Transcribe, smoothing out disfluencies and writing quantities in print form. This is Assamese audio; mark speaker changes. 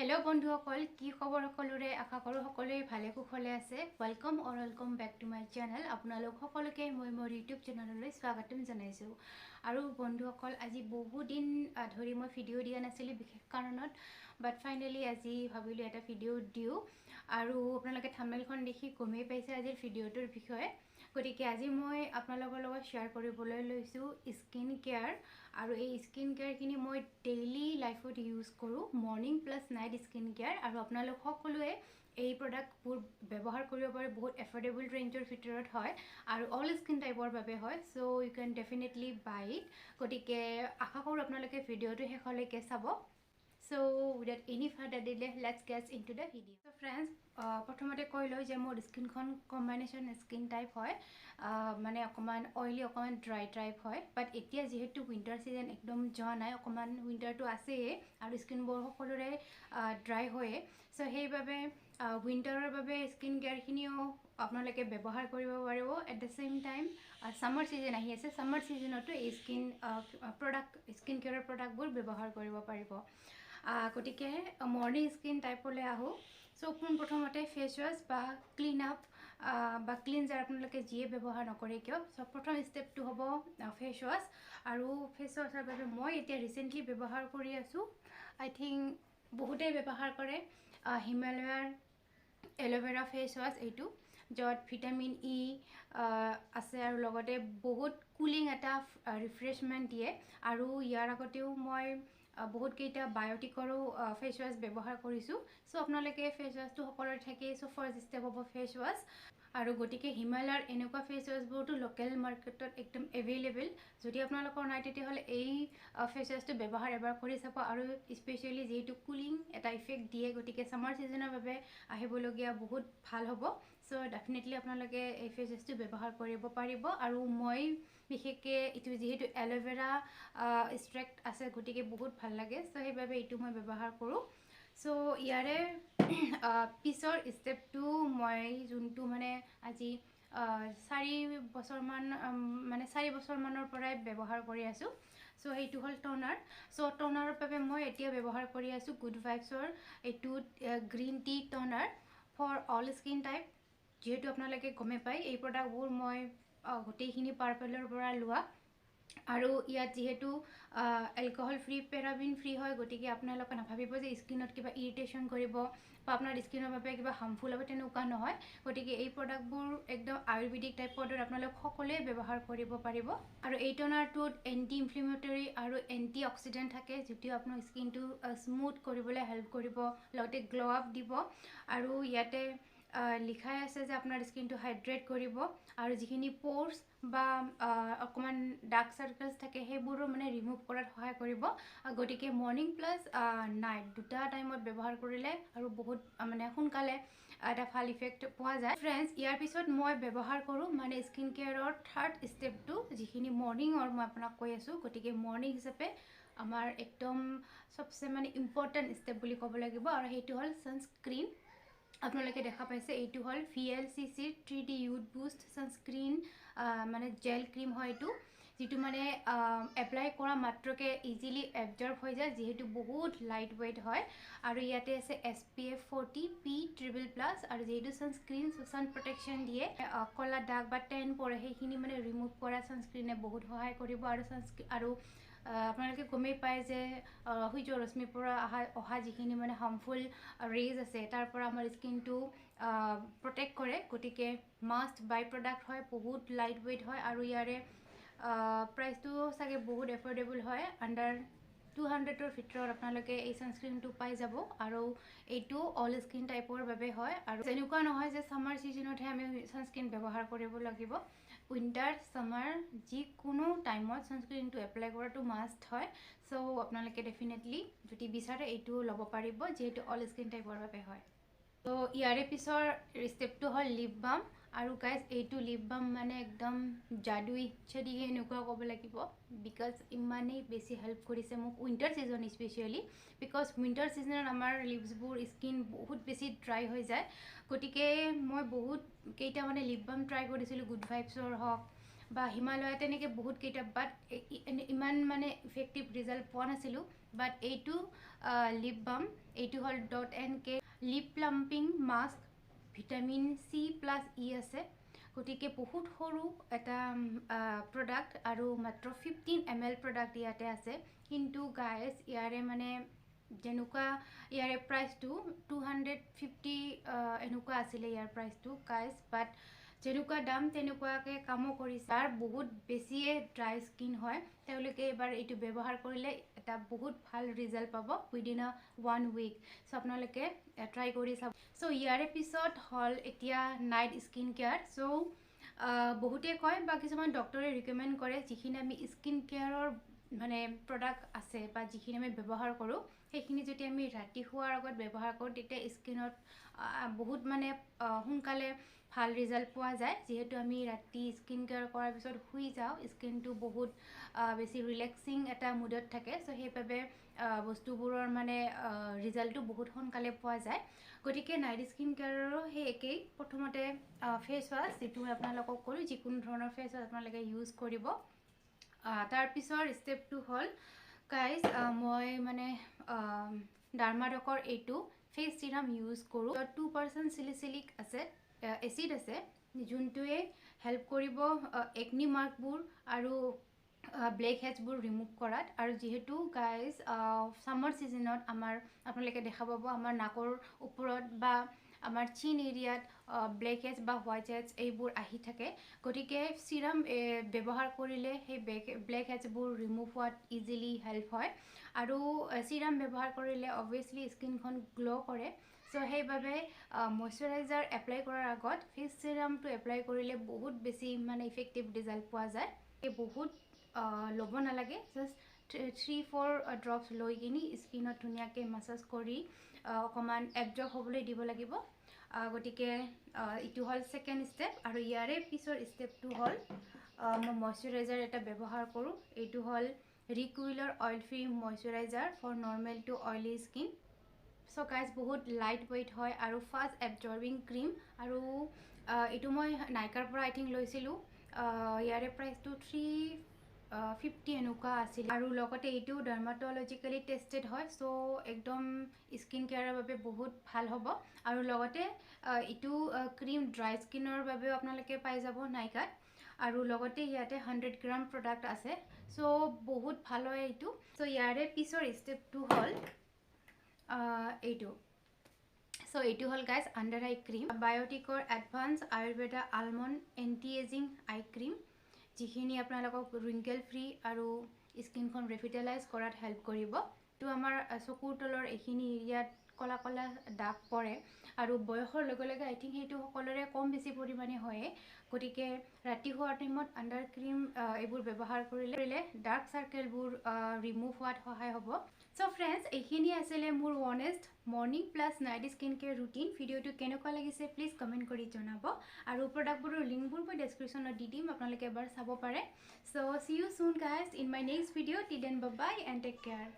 Speaker 1: हेलो बंधुসকল কি খবৰ সকলোৰে আশা কৰো সকলোৱে ভালে কুশলে আছে welcome back to my channel আপোনালোক সকলোকে মই মোৰ ইউটিউব চেনেললৈ স্বাগতম জনাইছো আৰু বন্ধুসকল আজি বহু দিন ধৰি মই ভিডিও দিয়া নাছিল বিশেষ কাৰণত বাট ফাইনালি আজি ভাবিলো এটা ভিডিও দিও আৰু আপোনালোকে থাম্বনেলখন দেখি গমেই পাইছে আজিৰ ভিডিওটোৰ বিষয়ে গতিকে আজি মই আপোনালোকৰ লগত শেয়াৰ কৰিবলৈ লৈছো স্কিন কেয়াৰ আৰু এই স্কিন কেয়াৰ কিনি মই ডেইলি লাইফত ইউজ কৰো morning plus night skin care আৰু আপোনালোক সকলোৱে এই প্ৰডাক্টবোৰ ব্যৱহাৰ কৰিব পাৰে বহুত এফৰ্ডেবল ৰেঞ্জৰ ভিতৰত হয় আৰু অল স্কিন টাইপৰ বাবে হয় so you can definitely buy it গতিকে আশা কৰো আপোনালোকে ভিডিওটো শেষলৈকে চাব So without any further delay, let's get into the video. So friends, प्रथमते कई लो जे मोर स्किन खन कॉम्बिनेशन स्किन टाइप है माने अकमान ऑयली अकमान ड्राई टाइप है बट एतिया जेहेतु विंटर सीजन एकदम जा नाय अकमान विंटर तो आसे और स्किन बोर सकलोरे ड्राई होए सो हेइ भाबे विंटरर भाबे स्किन केयर खिनिओ আপোনালোকে ব্যৱহাৰ কৰিব পাৰিব at the same time summer সিজন আহি আছে সামাৰ সিজনটো এই স্কিন প্ৰডাক্ট স্কিন কেয়াৰৰ প্ৰডাক্টবোৰ ব্যৱহাৰ কৰিব পাৰিব গতিকে মৰ্নিং স্কিন টাইপলৈ আহো সো প্ৰথমতে ফেস ওয়াশ বা ক্লিন আপ বা ক্লিনজাৰ আপোনালোকে যিয়ে ব্যৱহাৰ নকৰে কিয় সো প্ৰথম ষ্টেপটো হ'ব ফেস ওয়াশ আৰু ফেস ওয়াশৰ বাবে মই এতিয়া ৰিসেন্টলি ব্যৱহাৰ কৰি আছো আই থিংক বহুতেই ব্যৱহাৰ কৰে হিমালয়াৰ এলোভেৰা ফেস ওয়াশ এইটো যত ভিটামিন ই আছে আৰু লগতে বহুত কুলিং এটা ৰিফ্ৰেশমেন্ট দিয়ে আৰু ইয়াৰ আগতেও মই বহুত কেইটা বায়োটিকৰো ফেস ওয়াশ ব্যৱহাৰ কৰিছো সো আপোনালোকে ফেস ওয়াশটো সকলোৰে থাকে সো ফাৰ্স্ট স্টেপ হ'ব ফেস ওয়াশ আৰু গটিকে হিমালয়াৰ এনেকুৱা ফেস ওয়াশবোৰটো লোকেল মাৰ্কেটত একদম এভেইলেবল যদি আপোনালোকৰ নাই তেতি হলে এই ফেস ওয়াশটো ব্যৱহাৰ এবাৰ কৰি চাব আৰু স্পেশালি যেটো কুলিং এটা ইফেক্ট দিয়ে গটিকে সামাৰ সিজনৰ বাবে আহিবলগিয়া বহুত ভাল হ'ব সো ডেফিনেটলি আপোনালোকে এই ফেস ওয়াশটো ব্যৱহাৰ কৰিব পাৰিব আৰু মই বিশেষকে ইটো যেহেতু এলোভেৰা এক্সট্ৰাক্ট আছে গটিকে বহুত ভাল লাগে সো হেইভাবে ইটো মই ব্যৱহাৰ কৰো সো ইয়াৰে পিছৰ স্টেপটো মই যোনটো মানে আজি 4 বছৰ মান মানে 4 বছৰ মানৰ পৰাই ব্যৱহাৰ কৰি আছো সো এইটো হল টোনাৰ সো টোনাৰৰ বাবে মই এতিয়া ব্যৱহাৰ কৰি আছো গুড ভাইবছৰ এইটো green tea toner for all skin type যেহেতু আপোনালোকে গমে পায় এই প্ৰডাক্টবোৰ মই গোটেইখিনি পাৰ্পলৰ পৰা লোৱা আৰু ইয়াত যেহেতু এলকহল ফ্ৰী পেৰাবিন ফ্ৰী হয় গটিকে আপোনালোকে নাভাবিব যে স্কিনত কিবা ইৰিটেশন কৰিব বা আপোনাৰ স্কিনৰ বাবে কিবা হাৰ্মফুল হ'ব তেনুকা নহয় গটিকে এই প্ৰডাক্টবোৰ একদম আয়ুৰ্বেদিক টাইপৰ আপোনালোক সকলোৱে ব্যৱহাৰ কৰিব পাৰিব আৰু এই টোনাৰটোত এন্টি ইনফ্লেমেটৰী আৰু এন্টি অক্সিডেন্ট থাকে যেটো আপোনাৰ স্কিনটো স্মুথ কৰিবলৈ হেল্প কৰিব লগতে গ্লো আপ দিব আৰু ইয়াতে লিখাই আছে যে আপোনাৰ স্কিনটো হাইড্ৰেট কৰিব আৰু যিখিনি পোৰ্স বা অকমান ডাৰ্ক সাৰ্কেলস থাকে হেবোৰো মানে ৰিমুভ কৰাত সহায় কৰিব গটিকে মৰ্নিং প্লাস নাইট দুটা টাইমত ব্যৱহাৰ কৰিলে আৰু বহুত মানে সোনকালে এটা ভাল ইফেক্ট পোৱা যায় फ्रेंड्स ইয়াৰ পিছত মই ব্যৱহাৰ কৰো মানে স্কিন কেয়াৰৰ থাৰ্ড স্টেপটো যিখিনি মৰ্নিং অৰ মই আপোনাক কৈ আছো গটিকে মৰ্নিং হিচাপে আমাৰ একদম সবচে মানে ইম্পৰ্টেন্ট স্টেপ বুলি ক'ব লাগিব আৰু হেইটো হল সানস্ক্ৰিন আপোনালোকে দেখা পাইছে এইটো হল VLCC 3D Youth Boost Sunscreen মানে জেল ক্ৰীম হয় এটো যেটো মানে এপ্লাই কৰা মাত্ৰকে ইজিলি এবজৰ্ব হৈ যায় যেহেতু বহুত লাইট ওয়েট হয় আৰু ইয়াতে আছে SPF 40 P++ আৰু যেটো সানস্ক্ৰিন সান প্ৰটেকচন দিয়ে কলা দাগ বা টেন পৰে হেখিনি মানে ৰিমুভ কৰা সানস্ক্ৰিনে বহুত সহায় কৰিব আৰু আপোনালোকে গমেই পায় যে সূৰ্য ৰশ্মিৰ পৰা অহা যিখিনি মানে হাৰ্মফুল ৰেজ আছে তাৰ পৰা আমাৰ স্কিনটো প্ৰটেক্ট কৰে গটিকে মাষ্ট বাই প্ৰডাক্ট হয় বহুত লাইট ওয়েট হয় আৰু ইয়াৰে প্ৰাইসটো সাগে বহুত এফৰ্ডেবল হয় আন্ডাৰ 200 ভিতৰত আপোনালোকে এই সানস্ক্ৰিনটো পাই যাব আৰু এইটো অল স্কিন টাইপৰ বাবে হয় আৰু যেনেকুৱা নহয় যে সামাৰ সিজনতহে আমি সানস্ক্ৰিন ব্যৱহাৰ কৰিব লাগিব উইন্টাৰ সামাৰ যি কোনো টাইমত সানস্ক্ৰিনটো এপ্লাই কৰাটো মাষ্ট হয় সো আপোনালোকে ডেফিনেটলি যদি বিচাৰে এইটো ল'ব পাৰিব যেহেতু অল স্কিন টাইপৰ বাবে হয় তো ইয়াৰে পিছৰ ষ্টেপটো হল লিপ বাম আৰু গাইস এইটো লিপ বাম মানে একদম জাদুই ছদিয়ে এনেকুৱা ক'ব লাগিব বিকজ ইমানেই বেছি হেল্প কৰিছে মোক উইন্টাৰ সিজন স্পেশালি বিকজ উইন্টাৰ সিজনত আমাৰ লিপসবোৰ স্কিন বহুত বেছি ড্ৰাই হৈ যায় গটিকে মই বহুত কেইটা মানে লিপ বাম ট্ৰাই কৰিছিলো গুড ভাইবছৰ হক বা হিমালয়া তেনেকে বহুত কেইটা বাট ইমান মানে ইফেক্টিভ ৰিজাল্ট পোৱা নাছিলো বাট এইটো লিপ বাম, এইটো হ'ল .NK lip plumping mask, vitamin C plus E আছে। গতিকে বহুত সৰু এটা প্ৰডাক্ট আৰু মাত্ৰ 15 ml প্ৰডাক্ট ইয়াতে আছে। কিন্তু গাইজ ইয়াৰে মানে যেনেকুৱা ইয়াৰে প্ৰাইচটো 250 এনেকুৱা আছিলে ইয়াৰ প্ৰাইচটো গাইজ, বাট যেনেকুৱা দাম তেনেকুৱাকৈ কামো কৰিছে। আৰু বহুত বেছিয়ে ড্ৰাই স্কিন হয়, তেওঁলোকে এবাৰ এইটো ব্যৱহাৰ কৰিলে এটা বহুত ভাল ৰিজাল্ট পাব উইদিন 1 উইক। চ' আপোনালোকে ট্ৰাই কৰি চাব। চ' ইয়াৰে পিছত হ'ল এতিয়া নাইট স্কিন কেয়াৰ। চ' বহুতে কয় বা কিছুমান ডক্টৰে ৰিকমেণ্ড কৰে যিখিনি আমি স্কিন কেয়াৰৰ মানে প্ৰডাক্ট আছে বা যিখিনি আমি ব্যৱহাৰ কৰোঁ সেইখিনি যদি আমি ৰাতি শোৱাৰ আগত ব্যৱহাৰ কৰোঁ তেতিয়া স্কিনত বহুত মানে সোনকালে ভাল ৰিজাল্ট পোৱা যায়। যিহেতু আমি ৰাতি স্কিন কেয়াৰ কৰাৰ পিছত শুই যাওঁ, স্কিনটো বহুত বেছি ৰিলেক্সিং এটা মুডত থাকে। চ' সেইবাবে বস্তুবোৰৰ মানে ৰিজাল্টটো বহুত সোনকালে পোৱা যায়। গতিকে নাইট স্কিন কেয়াৰৰো সেই একেই। প্ৰথমতে ফেচ ৱাছ, যিটো মই আপোনালোকক ক'লোঁ যিকোনো ধৰণৰ ফেচ ৱাছ আপোনালোকে ইউজ কৰিব। তাৰপিছৰ ষ্টেপটো হ'ল গাইজ মই মানে ডাৰ্মাডকৰ এইটো ফেচ চিৰাম ইউজ কৰোঁ। 2% চিলিচিলিক আছে এচিড আছে, যোনটোৱে হেল্প কৰিব একনি মাৰ্কবোৰ আৰু ব্লেক হেডছবোৰ ৰিমুভ কৰাত। আৰু যিহেতু গাইজ ছামাৰ ছিজনত আপোনালোকে দেখা পাব আমাৰ নাকৰ ওপৰত বা আমাৰ চিন এৰিয়াত ব্লেক হেডছ বা হোৱাইট হেডছ এইবোৰ আহি থাকে। গতিকে চিৰাম ব্যৱহাৰ কৰিলে সেই ব্লেক হেডছবোৰ ৰিমুভ হোৱাত ইজিলি হেল্প হয়। আৰু চিৰাম ব্যৱহাৰ কৰিলে অবভিয়াছলি স্কিনখন গ্ল' কৰে। চ' সেইবাবে মইশ্চাৰাইজাৰ এপ্লাই কৰাৰ আগত ফেচ চিৰামটো এপ্লাই কৰিলে বহুত বেছি মানে ইফেক্টিভ ৰিজাল্ট পোৱা যায়। বহুত ল'ব নালাগে, জাষ্ট 3-4 ড্ৰপছ লৈ কিনি স্কিনত ধুনীয়াকৈ মাছাজ কৰি অকণমান এবজৰ্ব হ'বলৈ দিব লাগিব। গতিকে এইটো হ'ল ছেকেণ্ড ষ্টেপ। আৰু ইয়াৰে পিছৰ ষ্টেপটো হ'ল মই মইশ্চাৰাইজাৰ এটা ব্যৱহাৰ কৰোঁ। এইটো হ'ল ৰিকুইলৰ oil free moisturiser for normal to oily skin. So' guys বহুত লাইট ৱেইট হয় আৰু ফাষ্ট এবজৰ্বিং ক্ৰীম। আৰু এইটো মই নাইকাৰ পৰা আই থিংক লৈছিলোঁ। ইয়াৰে প্ৰাইচটো 350 এনেকুৱা আছিল। আৰু লগতে এইটো ডাৰ্মাটলজিকেলি টেষ্টেড হয়। চ' একদম স্কিন কেয়াৰৰ বাবে বহুত ভাল হ'ব। আৰু লগতে এইটো ক্ৰীম ড্ৰাই স্কিনৰ বাবেও আপোনালোকে পাই যাব নাইকাত। আৰু লগতে ইয়াতে 100 গ্ৰাম প্ৰডাক্ট আছে। চ' বহুত ভাল হয় এইটো। চ' ইয়াৰে পিছৰ ষ্টেপটো হ'ল এইটো। চ' এইটো হ'ল গাইজ আণ্ডাৰ আই ক্ৰীম, বায়'টিকৰ advance Ayurveda almond anti ageing eye cream, যিখিনি আপোনালোকক ৰিংকেল ফ্ৰী আৰু স্কিনখন ৰিভিটেলাইজ কৰাত হেল্প কৰিব। তো আমাৰ চকুৰ তলৰ এইখিনি এৰিয়াত ক'লা ক'লা দাগ পৰে আৰু বয়সৰ লগে লগে আই থিংক সেইটো সকলোৰে কম বেছি পৰিমাণে হয়ে। গতিকে ৰাতি শোৱাৰ টাইমত আণ্ডাৰ ক্ৰীম এইবোৰ ব্যৱহাৰ কৰিলে ডাৰ্ক চাৰ্কেলবোৰ ৰিমুভ হোৱাত সহায় হ'ব। চ' ফ্ৰেণ্ডছ, এইখিনি আছিলে মোৰ honest morning plus night skin care routine. ভিডিঅ'টো কেনেকুৱা লাগিছে প্লিজ কমেণ্ট কৰি জনাব। আৰু প্ৰডাক্টবোৰৰ লিংকবোৰ মই ডেছক্ৰিপশ্যনত দি দিম, আপোনালোকে এবাৰ চাব পাৰে। So' see you soon guys in my next video'. Till then bye bye and take care.